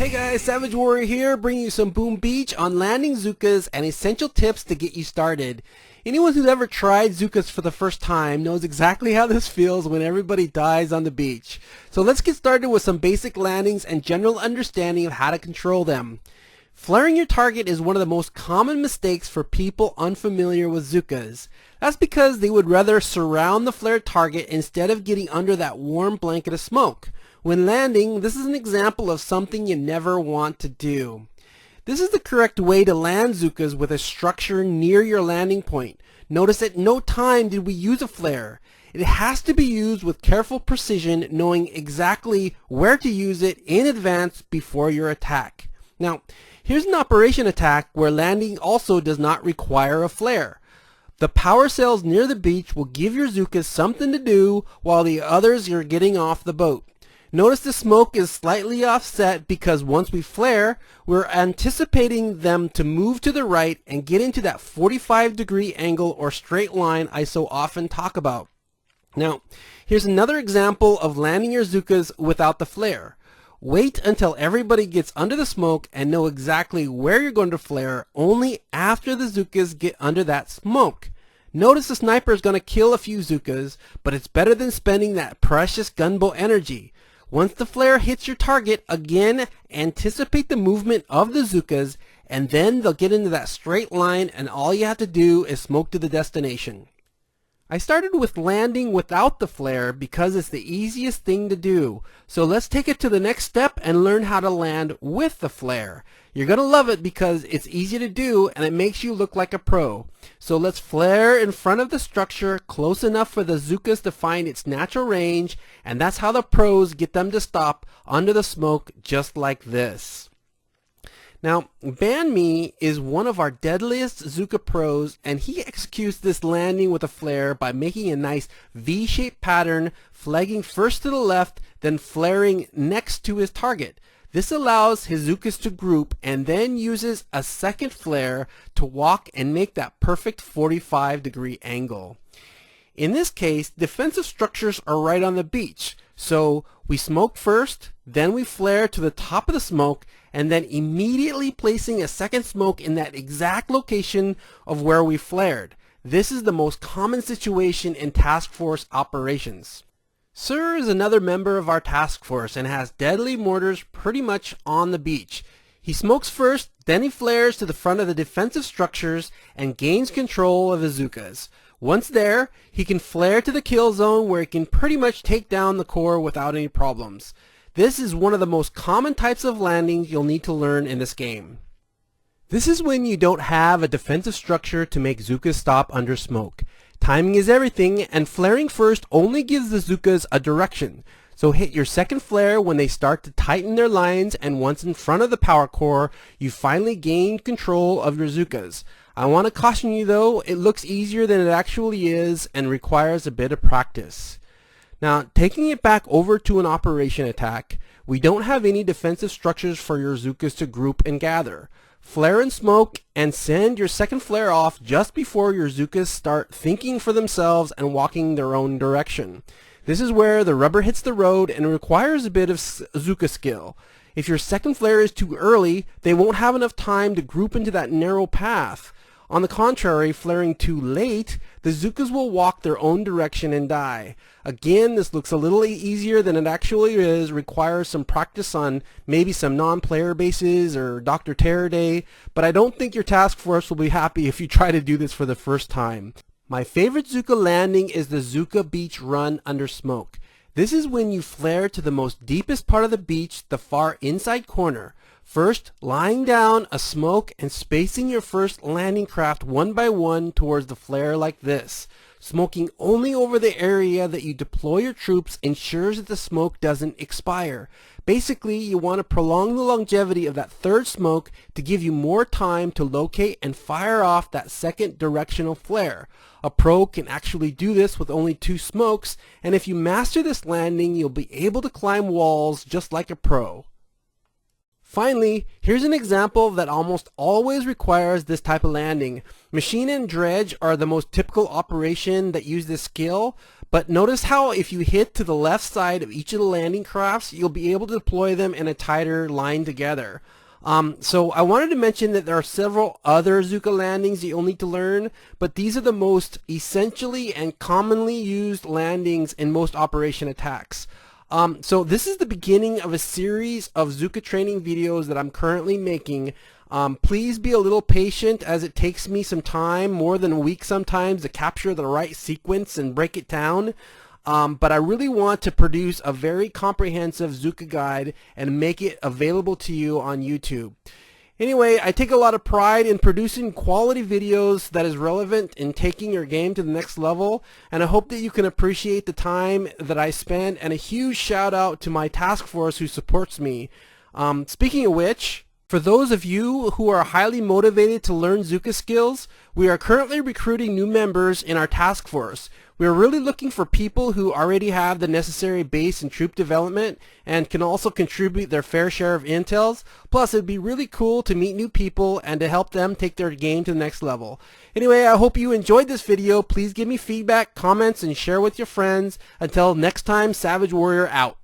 Hey guys, Savage Warrior here, bringing you some Boom Beach on landing Zookas and essential tips to get you started. Anyone who's ever tried Zookas for the first time knows exactly how this feels when everybody dies on the beach. So let's get started with some basic landings and general understanding of how to control them. Flaring your target is one of the most common mistakes for people unfamiliar with Zookas. That's because they would rather surround the flared target instead of getting under that warm blanket of smoke. When landing, this is an example of something you never want to do. This is the correct way to land Zookas with a structure near your landing point. Notice at no time did we use a flare. It has to be used with careful precision, knowing exactly where to use it in advance before your attack. Now, here's an operation attack where landing also does not require a flare. The power cells near the beach will give your Zookas something to do while the others are getting off the boat. Notice the smoke is slightly offset because once we flare, we're anticipating them to move to the right and get into that 45-degree angle or straight line I so often talk about. Now, here's another example of landing your Zookas without the flare. Wait until everybody gets under the smoke and know exactly where you're going to flare only after the Zookas get under that smoke. Notice the sniper is going to kill a few Zookas, but it's better than spending that precious gunboat energy. Once the flare hits your target, again, anticipate the movement of the Zookas, and then they'll get into that straight line, and all you have to do is smoke to the destination. I started with landing without the flare because it's the easiest thing to do. So let's take it to the next step and learn how to land with the flare. You're going to love it because it's easy to do and it makes you look like a pro. So let's flare in front of the structure close enough for the Zookas to find its natural range, and that's how the pros get them to stop under the smoke just like this. Now, Ban Me is one of our deadliest Zooka pros, and he executes this landing with a flare by making a nice V-shaped pattern, flagging first to the left, then flaring next to his target. This allows his Zookas to group and then uses a second flare to walk and make that perfect 45-degree angle. In this case, defensive structures are right on the beach, so we smoke first, then we flare to the top of the smoke, and then immediately placing a second smoke in that exact location of where we flared. This is the most common situation in task force operations. Sir is another member of our task force and has deadly mortars pretty much on the beach. He smokes first, then he flares to the front of the defensive structures and gains control of his Zookas. Once there, he can flare to the kill zone where he can pretty much take down the core without any problems. This is one of the most common types of landings you'll need to learn in this game. This is when you don't have a defensive structure to make Zookas stop under smoke. Timing is everything, and flaring first only gives the Zookas a direction. So hit your second flare when they start to tighten their lines, and once in front of the power core, you finally gain control of your Zookas. I want to caution you though, it looks easier than it actually is and requires a bit of practice. Now, taking it back over to an operation attack, we don't have any defensive structures for your Zookas to group and gather. Flare and smoke and send your second flare off just before your Zookas start thinking for themselves and walking their own direction. This is where the rubber hits the road and requires a bit of Zooka skill. If your second flare is too early, they won't have enough time to group into that narrow path. On the contrary, flaring too late, the Zookas will walk their own direction and die. Again, this looks a little easier than it actually is, requires some practice on maybe some non-player bases or Dr. Terror Day, but I don't think your task force will be happy if you try to do this for the first time. My favorite Zooka landing is the Zooka Beach Run under smoke. This is when you flare to the most deepest part of the beach, the far inside corner. First, lying down a smoke and spacing your first landing craft one by one towards the flare like this. Smoking only over the area that you deploy your troops ensures that the smoke doesn't expire. Basically, you want to prolong the longevity of that third smoke to give you more time to locate and fire off that second directional flare. A pro can actually do this with only 2 smokes, and if you master this landing, you'll be able to climb walls just like a pro. Finally, here's an example that almost always requires this type of landing. Machine and dredge are the most typical operation that use this skill, But notice how if you hit to the left side of each of the landing crafts, you'll be able to deploy them in a tighter line together. So I wanted to mention that there are several other Zooka landings that you'll need to learn, but these are the most essentially and commonly used landings in most operation attacks. So this is the beginning of a series of Zooka training videos that I'm currently making. Please be a little patient, as it takes me some time, more than a week sometimes, to capture the right sequence and break it down. But I really want to produce a very comprehensive Zooka guide and make it available to you on YouTube. Anyway, I take a lot of pride in producing quality videos that is relevant in taking your game to the next level, and I hope that you can appreciate the time that I spend, and a huge shout out to my task force who supports me. Speaking of which, for those of you who are highly motivated to learn Zooka skills, we are currently recruiting new members in our task force. We are really looking for people who already have the necessary base and troop development and can also contribute their fair share of intels. Plus, it'd be really cool to meet new people and to help them take their game to the next level. Anyway, I hope you enjoyed this video. Please give me feedback, comments, and share with your friends. Until next time, Savage Warrior out.